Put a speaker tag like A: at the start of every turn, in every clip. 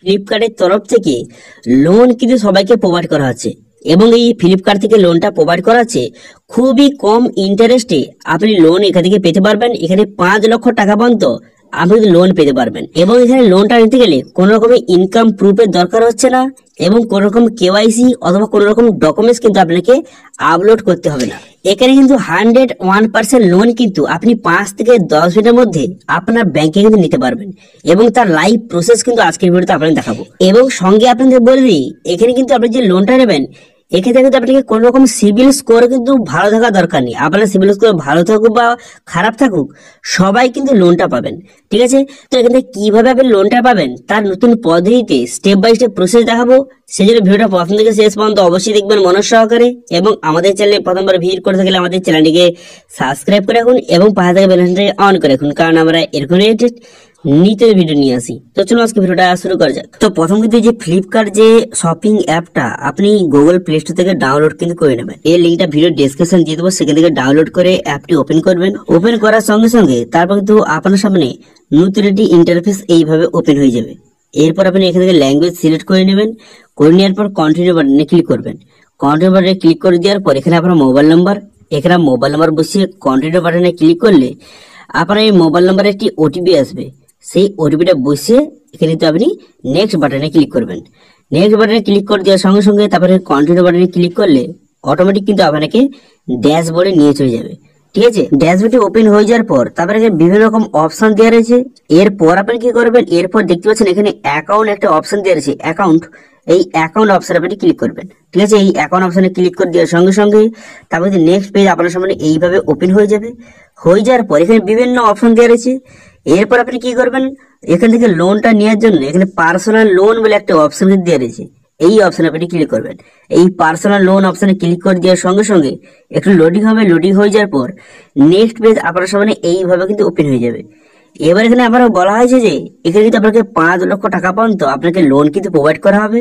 A: ফ্লিপকার্টের তরফ থেকে লোন কিন্তু সবাইকে প্রোভাইড করা হচ্ছে এবং এই ফ্লিপকার্ট থেকে লোনটা প্রোভাইড করা হচ্ছে খুবই কম ইন্টারেস্টে আপনি লোন এখান থেকে পেতে পারবেন। এখানে 5 লক্ষ টাকা পর্যন্ত আপনি লোন পেতে পারবেন এবং এখানে লোনটা নিতে গেলে কোনো রকমের ইনকাম প্রুফের দরকার হচ্ছে না এবং কোনো রকম কেওয়াইসি অথবা কোনো রকম ডকুমেন্টস কিন্তু আপনাকে আপলোড করতে হবে না। এখানে কিন্তু 101% লোন কিন্তু আপনি 5 থেকে 10 মিনিটের মধ্যে আপনার ব্যাংকে কিন্তু নিতে পারবেন এবং তার লাইভ প্রসেস কিন্তু আজকের ভিডিওতে আপনাদের দেখাবো। এবং সঙ্গে আপনাদের বলে দিই, এখানে কিন্তু আপনি যে লোনটা নেবেন এক্ষেত্রে কিন্তু আপনাকে কোনো রকম সিভিল স্কোর কিন্তু ভালো থাকা দরকার নেই। আপনার সিভিল স্কোর ভালো থাকুক বা খারাপ থাকুক সবাই কিন্তু লোনটা পাবেন, ঠিক আছে? তো এখানে কিভাবে আপনি লোনটা পাবেন তার নতুন পদ্ধতিতে স্টেপ বাই স্টেপ প্রসেস দেখাবো। সেই জন্য ভিডিওটা প্রথম থেকে শেষ পর্যন্ত অবশ্যই দেখবেন মনোযোগ সহকারে এবং আমাদের চ্যানেলে প্রথমবার ভিজিট করে থাকলে আমাদের চ্যানেলটিকে সাবস্ক্রাইব করে রাখুন এবং পাশে থাকা বেল আইকনটি অন করে রাখুন, কারণ আমরা এরকম রিলেটেড নিতে ভিডিও নিয়ে আসি। তো চলুন আজকে ভিডিওটা শুরু করা যাক। তো প্রথম কিন্তু যে ফ্লিপকার্ট যে শপিং অ্যাপটা আপনি গুগল প্লে স্টোর থেকে ডাউনলোড কিন্তু করে নেবেন। এই লিঙ্কটা ভিডিও ডেসক্রিপশন দিয়ে দেবো, সেখান থেকে ডাউনলোড করে অ্যাপটি ওপেন করবেন। ওপেন করার সঙ্গে সঙ্গে তারপর কিন্তু আপনার সামনে নতুন একটি ইন্টারফেস এইভাবে ওপেন হয়ে যাবে। এরপর আপনি এখান থেকে ল্যাঙ্গুয়েজ সিলেক্ট করে নেবেন। করে নেওয়ার পর কন্টিনিউ বাটনে ক্লিক করবেন। কন্টিনিউ বাটনে ক্লিক করে দেওয়ার পর এখানে আপনার মোবাইল নাম্বার বসিয়ে কন্টিনিউ বাটনে ক্লিক করলে আপনার এই মোবাইল নাম্বারে একটি ওটিপি আসবে। সেই ওটিপিটা বসিয়ে এখানে তো আপনি নেক্সট বাটনে ক্লিক করবেন। নেক্সট বাটনে ক্লিক করে দেওয়ার সঙ্গে সঙ্গে তারপরে কন্টিনিউ বাটনে ক্লিক করলে অটোমেটিক কিন্তু আপনাকে ড্যাশবোর্ডে নিয়ে চলে যাবে, ঠিক আছে? ড্যাশবোর্ডটি ওপেন হয়ে যাওয়ার পর তারপরে বিভিন্ন রকম অপশন দেওয়া রয়েছে। এরপর আপনি কি করবেন, এরপর দেখতে পাচ্ছেন এখানে অ্যাকাউন্ট একটা অপশন দেওয়া রয়েছে, অ্যাকাউন্ট। এই অ্যাকাউন্ট অপশন আপনি ক্লিক করবেন, ঠিক আছে? এই অ্যাকাউন্ট অপশনে ক্লিক করে দেওয়ার সঙ্গে সঙ্গে তারপরে নেক্সট পেজ আপনার সামনে এইভাবে ওপেন হয়ে যাবে। হয়ে যাওয়ার পর এখানে বিভিন্ন অপশন দেওয়া রয়েছে। এরপর আপনি কি করবেন, এখান থেকে লোনটা নেওয়ার জন্য এখানে পার্সোনাল লোন বলে একটা অপশন দেওয়া রয়েছে। এই অপশনে আপনি ক্লিক করবেন। এই পার্সোনাল লোন অপশনে ক্লিক করে দেওয়ার সঙ্গে সঙ্গে একটু লোডিং হবে। লোডিং হয়ে যাওয়ার পর নেক্সট পেজ আপনার সামনে এইভাবে কিন্তু ওপেন হয়ে যাবে। এবার এখানে আবার বলা হয়েছে যে এখানে কিন্তু আপনাকে 5 লক্ষ টাকা পর্যন্ত আপনাকে লোন কিন্তু প্রোভাইড করা হবে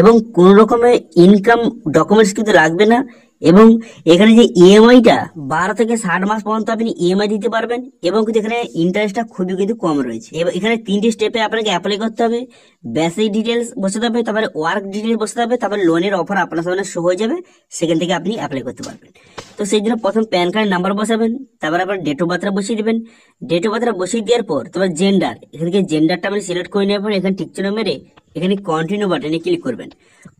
A: এবং কোন রকমের ইনকাম ডকুমেন্টস কিন্তু লাগবে না। এবং এখানে যে ইএমআইটা 12 থেকে 60 মাস পর্যন্ত আপনি ইএমআই দিতে পারবেন এবং কিন্তু এখানে ইন্টারেস্টটা খুবই কিন্তু কম রয়েছে। এবার এখানে 3টি স্টেপে আপনাকে অ্যাপ্লাই করতে হবে। বেসিক ডিটেলস বসাতে হবে, তারপরে ওয়ার্ক ডিটেলস বসাতে হবে, তারপরে লোনের অফার আপনার সামনে শো হয়ে যাবে, সেখান থেকে আপনি অ্যাপ্লাই করতে পারবেন। তো সেই জন্য প্রথম প্যান কার্ড নাম্বার বসাবেন, তারপরে আপনার ডেট অফ বার্থটা বসিয়ে দেবেন। ডেট অফ বার্থটা বসিয়ে দেওয়ার পর তারপর জেন্ডার, এখান থেকে জেন্ডারটা আপনি সিলেক্ট করে নেওয়ার পর এখানে টিক চিহ্ন মেরে এখানে কন্টিনিউ বাটনে ক্লিক করবেন।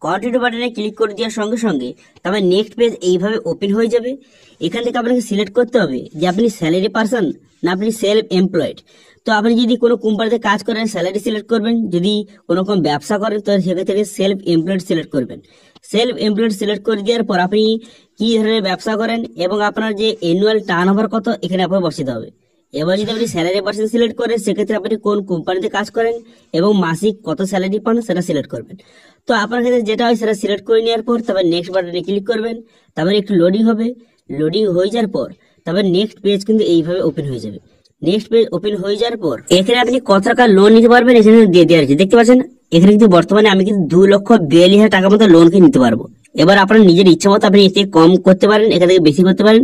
A: কন্টিনিউ বাটনে ক্লিক করে দেওয়ার সঙ্গে সঙ্গে তারপর নেক্সট পেজ এইভাবে ওপেন হয়ে যাবে। এখান থেকে আপনাকে সিলেক্ট করতে হবে যে আপনি স্যালারি পারসন না আপনি সেলফ এমপ্লয়েড। তো আপনি যদি কোনো কোম্পানিতে কাজ করেন স্যালারি সিলেক্ট করবেন, যদি কোনো রকম ব্যবসা করেন তো সেক্ষেত্রে সেলফ এমপ্লয়েড সিলেক্ট করবেন। সেলফ এমপ্লয়েড সিলেক্ট করে দেওয়ার পর আপনি কি ধরনের ব্যবসা করেন এবং আপনার যে অ্যানুয়াল টার্ন ওভার কত এখানে আপনার বসাতে হবে। এবার যদি আপনি স্যালারি পার্সেন্ট সিলেক্ট করেন সেক্ষেত্রে আপনি কোন কোম্পানিতে কাজ করেন এবং মাসিক কত স্যালারি পান সেটা সিলেক্ট করবেন। তো আপনার ক্ষেত্রে যেটা হয় সেটা সিলেক্ট করে নেওয়ার পর তারপর নেক্সট বাটনে ক্লিক করবেন। তারপরে একটু লোডিং হবে। লোডিং হয়ে যাওয়ার পর তারপর নেক্সট পেজ কিন্তু এইভাবে ওপেন হয়ে যাবে। নেক্সট পেজ ওপেন হয়ে যাওয়ার পর এখানে আপনি কত টাকা লোন নিতে পারবেন এখানে দিয়ে দেওয়া রয়েছে, দেখতে পাচ্ছেন? এখানে কিন্তু বর্তমানে আমি কিন্তু 2,42,000 টাকার মতো লোন কিনে নিতে পারবো। এবার আপনার নিজের ইচ্ছা মতো আপনি এতে কম করতে পারেন, এখান থেকে বেশি করতে পারেন,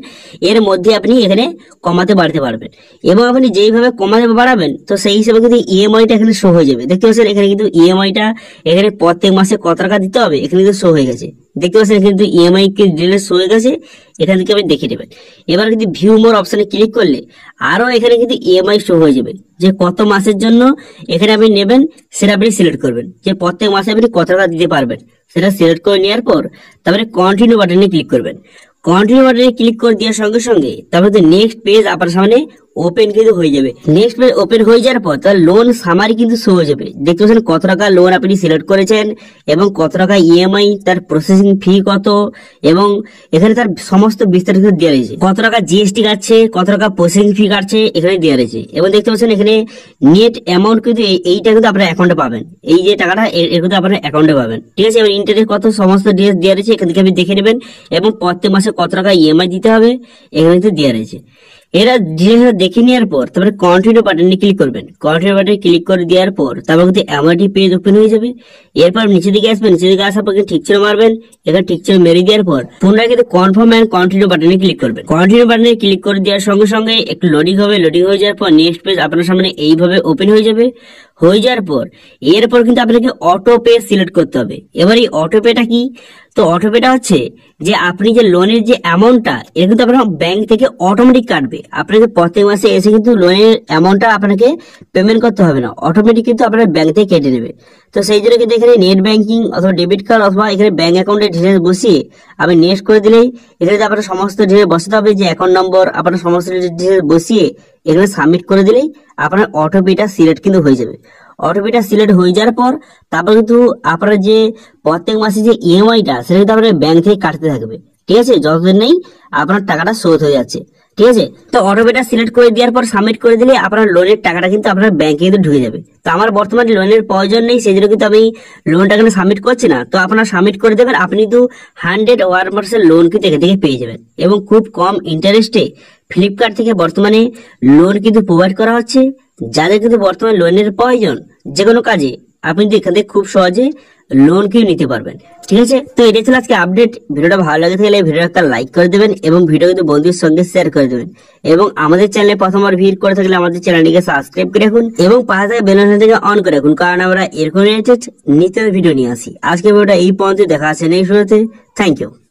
A: এর মধ্যে আপনি এখানে কমাতে বাড়তে পারবেন। এবং আপনি যেইভাবে কমাতে বাড়াবেন তো সেই হিসেবে কিন্তু ইএমআইটা এখানে শো হয়ে যাবে। দেখতে পাচ্ছেন এখানে কিন্তু ইএমআইটা এখানে প্রত্যেক মাসে কত টাকা দিতে হবে এখানে কিন্তু শো হয়ে গেছে। দেখতে পাচ্ছেন এখানে কিন্তু ইএমআই ডিটেইলস শো হয়ে গেছে, এখান থেকে আপনি দেখে নেবেন। এবার কিন্তু ভিউ মোর অপশনে ক্লিক করলে আরো এখানে কিন্তু ইএমআই শো হয়ে যাবে, যে কত মাসের জন্য এখানে আপনি নেবেন সেটা আপনি সিলেক্ট করবেন, যে প্রত্যেক মাসে আপনি কত টাকা দিতে পারবেন সেটা সিলেক্ট করে নেওয়ার পর তারপরে কন্টিনিউ বাটনে ক্লিক করবেন। কন্টিনিউ বাটনে ক্লিক করে দেওয়ার সঙ্গে সঙ্গে তারপরে নেক্সট পেজ আপনার সামনে ওপেন কিন্তু হয়ে যাবে। নেক্সট পেজ ওপেন হয়ে যাওয়ার পর তার লোন সামারি কিন্তু শো হয়ে যাবে। দেখতে পাচ্ছেন কত টাকা লোন আপনি সিলেক্ট করেছেন এবং কত টাকা ইএমআই, তার প্রসেসিং ফি কত এবং এখানে তার সমস্ত বিস্তারিত দেওয়া রয়েছে। কত টাকা জিএসটি কাটছে, কত টাকা প্রসেসিং ফি কাটছে এখানে দেওয়া রয়েছে। এবং দেখতে পাচ্ছেন এখানে নেট অ্যামাউন্ট কিন্তু এইটা কিন্তু আপনার অ্যাকাউন্টে পাবেন, এই যে টাকাটা এর কিন্তু আপনার অ্যাকাউন্টে পাবেন, ঠিক আছে? এবার ইন্টারেস্ট কত সমস্ত ডিটেইলস দেওয়া রয়েছে, এখান থেকে আপনি দেখে নেবেন এবং প্রত্যেক মাসে কত টাকা ইএমআই দিতে হবে এখানে কিন্তু দেওয়া রয়েছে। এরা ডিটেইলস দেখে নেওয়ার পর তারপরে কন্টিনিউ বাটনে ক্লিক করবেন। কন্টিনিউ বাটনে ক্লিক করে দেওয়ার পর তারপর কিন্তু এমআরটি পেজ ওপেন হয়ে যাবে। এরপর নিচের দিকে আসবেন, নিচের দিকে আসার পর ঠিক চিহ্ন মারবেন। এখানে ঠিক চিহ্ন মেরে দেওয়ার পর পুনরায় কিন্তু কনফার্ম এন্ড কন্টিনিউ বাটনে ক্লিক করবেন। কন্টিনিউ বাটনে ক্লিক করে দেওয়ার সঙ্গে সঙ্গে একটু লোডিং হবে। লোডিং হয়ে যাওয়ার পর নেক্সট পেজ আপনার সামনে এইভাবে ওপেন হয়ে যাবে। হয়ে যাওয়ার পর এরপর কিন্তু আপনাকে অটো পে সিলেক্ট করতে হবে। এবার এই অটো পেটা কি? তো অটো পেটা হচ্ছে যে আপনি যে লোনের যে অ্যামাউন্টটা এটা কিন্তু আপনার ব্যাংক থেকে অটোমেটিক কাটবে। আপনাকে প্রত্যেক মাসে এসে কিন্তু লোনের অ্যামাউন্টটা আপনাকে পেমেন্ট করতে হবে না, অটোমেটিক কিন্তু আপনার ব্যাংক থেকে কেটে নেবে। তো সেই জন্য কিন্তু এখানে নেট ব্যাংকিং অথবা ডেবিট কার্ড অথবা এখানে ব্যাংক অ্যাকাউন্টের ডিটেলস বসিয়ে আপনি নেক্সট করে দিলেই এখানে আপনার সমস্ত ডিটেলস বসাতে হবে, যে অ্যাকাউন্ট নম্বর আপনার সমস্ত ডিটেলস বসিয়ে এখানে সাবমিট করে দিলেই আপনার অটো পেটা সিলেক্ট কিন্তু হয়ে যাবে। অটোপেটা সিলেক্ট হয়ে যাওয়ার পর তারপর কিন্তু আপনার যে প্রত্যেক মাসে যে ইএমআইটা সেটা কিন্তু আপনার ব্যাংক থেকে কাটতে থাকবে, ঠিক আছে, যতদিন নেই আপনার টাকাটা শোধ হয়ে যাচ্ছে, ঠিক আছে। তো অটোপেটা সিলেক্ট করে দেওয়ার পর সাবমিট করে দিলে আপনার লোনের টাকাটা কিন্তু আপনার ব্যাংকে কিন্তু ঢুকে যাবে। তো আমার বর্তমানে লোনের প্রয়োজন নেই, সেই জন্য কিন্তু আমি লোনটা এখানে সাবমিট করছি না। তো আপনারা সাবমিট করে দেবেন, আপনি কিন্তু 101% লোন কিন্তু এখান থেকে পেয়ে যাবেন এবং খুব কম ইন্টারেস্টে ফ্লিপকার্ট থেকে বর্তমানে লোন কিন্তু প্রোভাইড করা হচ্ছে। যাদের কিন্তু বর্তমানে লোনের প্রয়োজন যে কোনো কাজে আপনি কিন্তু এখান থেকে খুব সহজে লোন কিনে নিতে পারবেন, ঠিক আছে। তো এটাই ছিল আজকে আপডেট। ভিডিওটা ভালো লাগে থাকলে ভিডিওটা একটা লাইক করে দেবেন এবং ভিডিও কিন্তু বন্ধুদের সঙ্গে শেয়ার করে দেবেন এবং আমাদের চ্যানেলে প্রথমবার ভিজিট করে থাকলে আমাদের চ্যানেলটিকে সাবস্ক্রাইব করে রাখুন এবং পাশে থাকা বেল আইকনটিকে অন করে রাখুন, কারণ আমরা এরকম রিলেটেড নিত্য ভিডিও নিয়ে আসি। আজকে ভিডিওটা এই পর্যন্ত, দেখা আছে নেক্সট ভিডিওতে। Thank you.